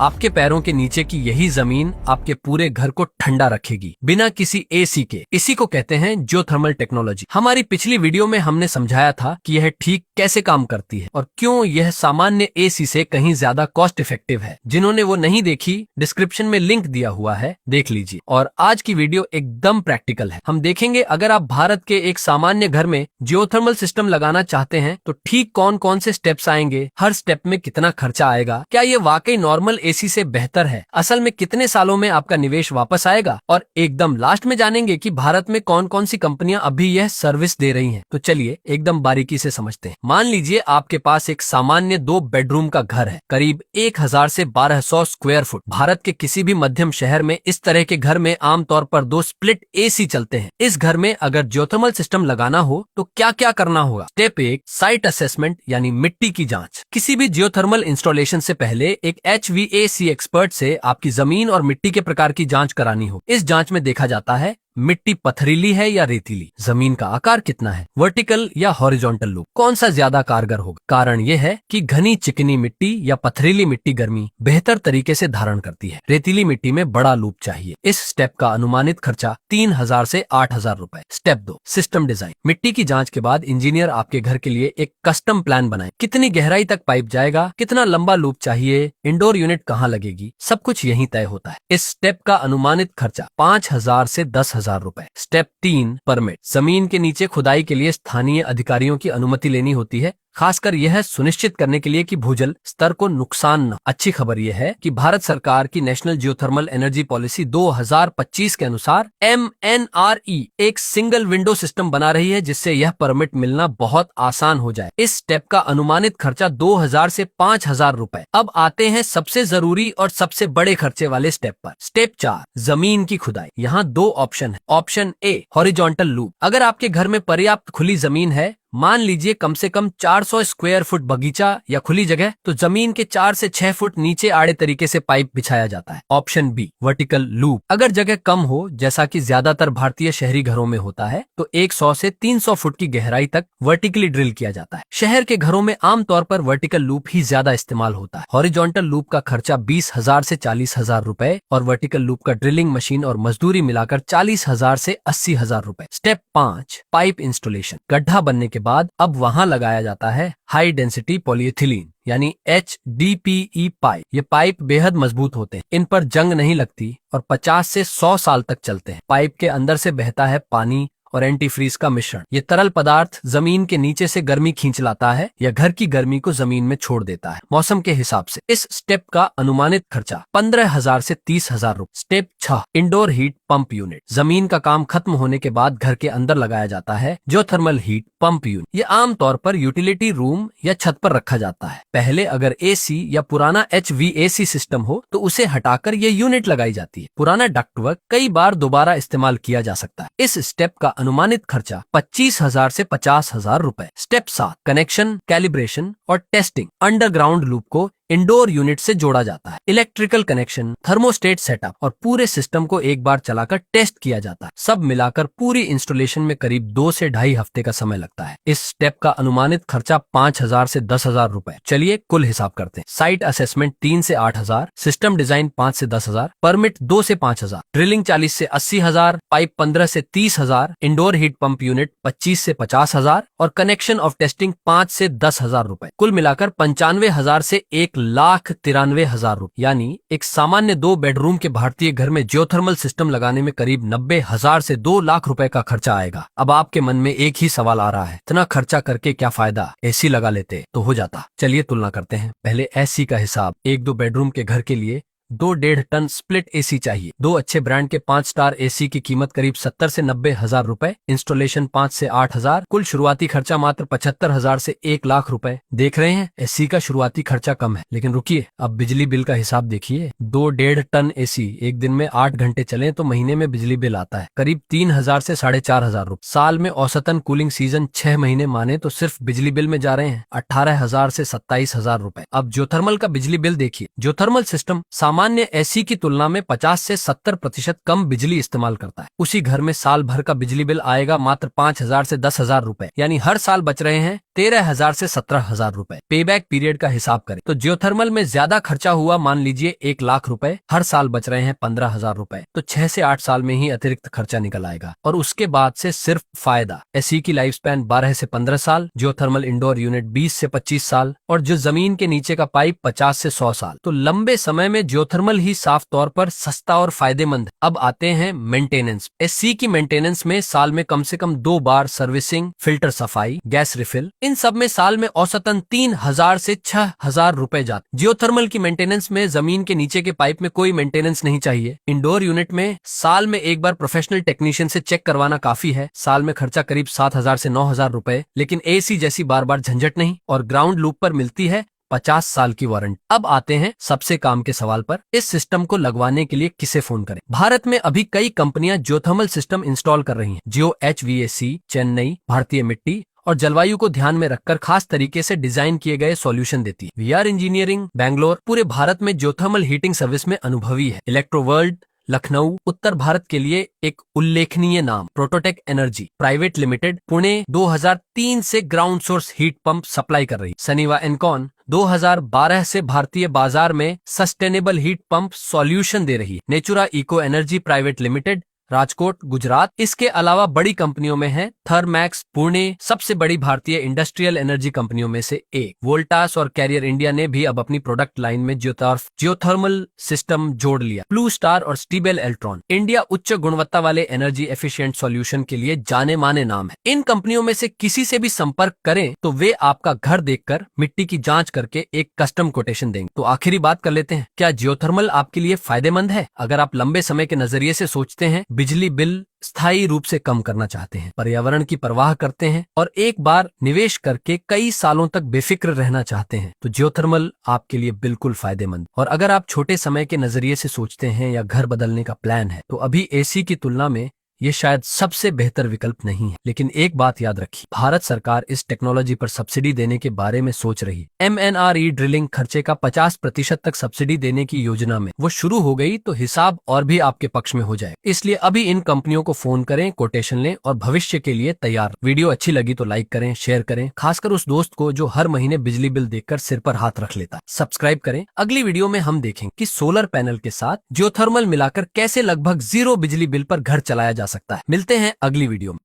आपके पैरों के नीचे की यही जमीन आपके पूरे घर को ठंडा रखेगी बिना किसी एसी के। इसी को कहते हैं जियोथर्मल टेक्नोलॉजी। हमारी पिछली वीडियो में हमने समझाया था कि यह ठीक कैसे काम करती है और क्यों यह सामान्य एसी से कहीं ज्यादा कॉस्ट इफेक्टिव है। जिन्होंने वो नहीं देखी, डिस्क्रिप्शन में लिंक दिया हुआ है, देख लीजिए। और आज की वीडियो एकदम प्रैक्टिकल है। हम देखेंगे अगर आप भारत के एक सामान्य घर में जियोथर्मल सिस्टम लगाना चाहते हैं तो ठीक कौन कौन से स्टेप्स आएंगे, हर स्टेप में कितना खर्चा आएगा, क्या ये वाकई नॉर्मल एसी से बेहतर है, असल में कितने सालों में आपका निवेश वापस आएगा, और एकदम लास्ट में जानेंगे कि भारत में कौन कौन सी कंपनियां अभी यह सर्विस दे रही हैं। तो चलिए एकदम बारीकी से समझते हैं। मान लीजिए आपके पास एक सामान्य 2 बेडरूम का घर है, करीब 1000 से 1200 स्क्वायर फुट। भारत के किसी भी मध्यम शहर में इस तरह के घर में आमतौर पर 2 स्प्लिट एसी चलते हैं। इस घर में अगर जियोथर्मल सिस्टम लगाना हो तो क्या क्या करना होगा। स्टेप 1, साइट असेसमेंट यानी मिट्टी की जांच। किसी भी जियोथर्मल इंस्टॉलेशन से पहले एक HVAC एक्सपर्ट से आपकी जमीन और मिट्टी के प्रकार की जांच करानी हो। इस जांच में देखा जाता है मिट्टी पथरीली है या रेतीली, जमीन का आकार कितना है, वर्टिकल या हॉरिजॉन्टल लूप, कौन सा ज्यादा कारगर होगा। कारण यह है कि घनी चिकनी मिट्टी या पथरीली मिट्टी गर्मी बेहतर तरीके से धारण करती है। रेतीली मिट्टी में बड़ा लूप चाहिए। इस स्टेप का अनुमानित खर्चा 3000 से 8000 रुपए। Step 2, system design. मिट्टी की जांच के बाद इंजीनियर आपके घर के लिए एक कस्टम प्लान बनाए। कितनी गहराई तक पाइप जाएगा, कितना लंबा लूप चाहिए, इंडोर यूनिट कहाँ लगेगी, सब कुछ यहीं तय होता है। इस स्टेप का अनुमानित खर्चा 5000 से 10,000 रुपए। Step 3, permit. जमीन के नीचे खुदाई के लिए स्थानीय अधिकारियों की अनुमति लेनी होती है, खासकर यह सुनिश्चित करने के लिए कि भूजल स्तर को नुकसान न। अच्छी खबर यह है कि भारत सरकार की नेशनल जियोथर्मल एनर्जी पॉलिसी 2025 के अनुसार MNRE एक सिंगल विंडो सिस्टम बना रही है, जिससे यह परमिट मिलना बहुत आसान हो जाए। इस स्टेप का अनुमानित खर्चा 2000 से 5000 रुपए। अब आते हैं सबसे जरूरी और सबसे बड़े खर्चे वाले स्टेप पर। स्टेप 4, जमीन की खुदाई। यहाँ 2 ऑप्शन है। Option A, horizontal loop. अगर आपके घर में पर्याप्त खुली जमीन है, मान लीजिए कम से कम 400 स्क्वायर फुट बगीचा या खुली जगह, तो जमीन के 4 से 6 फुट नीचे आड़े तरीके से पाइप बिछाया जाता है। Option B, vertical loop. अगर जगह कम हो, जैसा कि ज्यादातर भारतीय शहरी घरों में होता है, तो 100 से 300 फुट की गहराई तक वर्टिकली ड्रिल किया जाता है। शहर के घरों में आमतौर पर वर्टिकल लूप ही ज्यादा इस्तेमाल होता है। हॉरिजॉन्टल लूप का खर्चा 20,000 से 40,000 रुपए और वर्टिकल लूप का ड्रिलिंग मशीन और मजदूरी मिलाकर 40,000 से 80,000 रुपए। Step 5, pipe installation. गड्ढा बनने के बाद अब वहां लगाया जाता है हाई डेंसिटी पॉलीइथिलीन यानी HDPE पाइप। ये पाइप बेहद मजबूत होते हैं, इन पर जंग नहीं लगती और 50 से 100 साल तक चलते हैं। पाइप के अंदर से बहता है पानी और एंटीफ्रीज का मिश्रण। ये तरल पदार्थ जमीन के नीचे से गर्मी खींच लाता है या घर की गर्मी को जमीन में छोड़ देता है मौसम के हिसाब से। इस स्टेप का अनुमानित खर्चा 15,000 से 30,000 रुपए। Step 6, indoor heat pump unit. जमीन का काम खत्म होने के बाद घर के अंदर लगाया जाता है जियोथर्मल हीट पंप यूनिट। ये आमतौर पर यूटिलिटी रूम या छत पर रखा जाता है। पहले अगर AC या पुराना HVAC सिस्टम हो तो उसे हटाकर ये यूनिट लगाई जाती है। पुराना डक्टवर्क कई बार दोबारा इस्तेमाल किया जा सकता है। इस स्टेप का अनुमानित खर्चा 25,000 से 50,000 रुपए। स्टेप 7, कनेक्शन, कैलिब्रेशन और टेस्टिंग। अंडरग्राउंड लूप को इंडोर यूनिट से जोड़ा जाता है। इलेक्ट्रिकल कनेक्शन, थर्मोस्टेट सेटअप और पूरे सिस्टम को एक बार चलाकर टेस्ट किया जाता है। सब मिलाकर पूरी इंस्टॉलेशन में करीब 2 से ढाई हफ्ते का समय लगता है। इस स्टेप का अनुमानित खर्चा 5,000 से 10,000 रुपए। चलिए कुल हिसाब करते हैं। साइट असेसमेंट 3 से 8,000, सिस्टम डिजाइन 5 से 10,000, परमिट 2 से 5,000, ड्रिलिंग 40 से 80,000, पाइप 15 से 30,000, इंडोर हीट पंप यूनिट 25 से 50,000 और कनेक्शन ऑफ टेस्टिंग 5 से 10,000 रुपए। कुल मिलाकर 95,000 से 1,93,000 रुपए। यानी एक सामान्य 2 बेडरूम के भारतीय घर में जियोथर्मल सिस्टम लगाने में करीब 90,000 से 2 लाख रुपए का खर्चा आएगा। अब आपके मन में एक ही सवाल आ रहा है, इतना खर्चा करके क्या फायदा, एसी लगा लेते तो हो जाता। चलिए तुलना करते हैं। पहले एसी का हिसाब। 1-2 बेडरूम के घर के लिए 2.5 टन स्प्लिट एसी चाहिए। 2 अच्छे ब्रांड के 5 स्टार एसी की कीमत करीब 70 से 90,000 रुपए। इंस्टॉलेशन 5 से 8,000। कुल शुरुआती खर्चा मात्र 75,000 से 1 लाख रुपए। देख रहे हैं, एसी का शुरुआती खर्चा कम है, लेकिन रुकिए, अब बिजली बिल का हिसाब देखिए। 2.5 टन एसी एक दिन में 8 घंटे चले तो महीने में बिजली बिल आता है करीब 3,000 से 4,500 रुपए। साल में औसतन कूलिंग सीजन 6 महीने माने तो सिर्फ बिजली बिल में जा रहे हैं 18,000 से 27,000 रुपए। अब जियोथर्मल का बिजली बिल देखिए। जियोथर्मल सिस्टम सामान्य एसी की तुलना में 50 से 70% कम बिजली इस्तेमाल करता है। उसी घर में साल भर का बिजली बिल आएगा मात्र 5,000 से 10,000 रुपए। यानी हर साल बच रहे हैं 13,000 से 17,000 रुपए। पेबैक पीरियड का हिसाब करें तो जियोथर्मल में ज्यादा खर्चा हुआ, मान लीजिए 1 लाख रुपए, हर साल बच रहे हैं 15,000 रुपए, तो 6 से 8 साल में ही अतिरिक्त खर्चा निकल आएगा। और उसके बाद से सिर्फ फायदा। एसी की लाइफ स्पैन 12 से 15 साल, जियोथर्मल इंडोर यूनिट 20 से 25 साल और जो जमीन के नीचे का पाइप 50 से 100 साल। तो लंबे समय में जियोथर्मल ही साफ तौर पर सस्ता और फायदेमंद। अब आते हैं मेंटेनेंस। एसी की मेंटेनेंस में साल में कम से कम 2 बार सर्विसिंग, फिल्टर सफाई, गैस रिफिल, इन सब में साल में औसतन 3,000 से 6,000 रुपए जाते। जियोथर्मल की मेंटेनेंस में जमीन के नीचे के पाइप में कोई मेंटेनेंस नहीं चाहिए। इंडोर यूनिट में साल में एक बार प्रोफेशनल टेक्नीशियन से चेक करवाना काफी है। साल में खर्चा करीब 7,000 से 9,000 रुपए, लेकिन एसी जैसी बार बार झंझट नहीं और ग्राउंड लूप पर मिलती है 50 साल की वारंटी। अब आते हैं सबसे काम के सवाल पर, इस सिस्टम को लगवाने के लिए किसे फोन करें। भारत में अभी कई कंपनियां जियोथर्मल सिस्टम इंस्टॉल कर रही हैं। जियो HVAC चेन्नई भारतीय मिट्टी और जलवायु को ध्यान में रखकर खास तरीके से डिजाइन किए गए सॉल्यूशन देती है। VR इंजीनियरिंग बैंगलोर पूरे भारत में जियोथर्मल हीटिंग सर्विस में अनुभवी है। इलेक्ट्रोवर्ल्ड लखनऊ उत्तर भारत के लिए एक उल्लेखनीय नाम। Prototech energy private limited Pune 2003 से ground source heat pump supply कर रही। सनीवा एनकॉन 2012 से भारतीय बाजार में सस्टेनेबल हीट पंप सॉल्यूशन दे रही है। Natura eco energy private limited Rajkot Gujarat. इसके अलावा बड़ी कंपनियों में है थर्मैक्स पुणे, सबसे बड़ी भारतीय इंडस्ट्रियल एनर्जी कंपनियों में से एक। वोल्टास और कैरियर इंडिया ने भी अब अपनी प्रोडक्ट लाइन में जियोथर्मल सिस्टम जोड़ लिया। ब्लू स्टार और स्टीबेल इलेक्ट्रॉन इंडिया उच्च गुणवत्ता वाले एनर्जी एफिशिएंट सॉल्यूशन के लिए जाने माने नाम है। इन कंपनियों में से किसी से भी संपर्क करें तो वे आपका घर देखकर मिट्टी की जांच करके एक कस्टम कोटेशन देंगे। तो आखिरी बात कर लेते हैं, क्या जियोथर्मल आपके लिए फायदेमंद है? अगर आप लंबे समय के नजरिए से सोचते हैं, बिजली बिल स्थायी रूप से कम करना चाहते हैं, पर्यावरण की परवाह करते हैं और एक बार निवेश करके कई सालों तक बेफिक्र रहना चाहते हैं, तो जियोथर्मल आपके लिए बिल्कुल फायदेमंद। और अगर आप छोटे समय के नजरिए से सोचते हैं या घर बदलने का प्लान है, तो अभी एसी की तुलना में ये शायद सबसे बेहतर विकल्प नहीं है। लेकिन एक बात याद रखिए, भारत सरकार इस टेक्नोलॉजी पर सब्सिडी देने के बारे में सोच रही है। MNRE ड्रिलिंग खर्चे का 50% तक सब्सिडी देने की योजना में वो शुरू हो गई तो हिसाब और भी आपके पक्ष में हो जाए। इसलिए अभी इन कंपनियों को फोन करें, कोटेशन लें और भविष्य के लिए तैयार। वीडियो अच्छी लगी तो लाइक करें, शेयर करें, खासकर उस दोस्त को जो हर महीने बिजली बिल देखकर सिर पर हाथ रख लेता है। सब्सक्राइब करें। अगली वीडियो में हम देखेंगे कि सोलर पैनल के साथ जियोथर्मल मिलाकर कैसे लगभग 0 बिजली बिल पर घर चलाया जा सकता है। मिलते हैं अगली वीडियो में।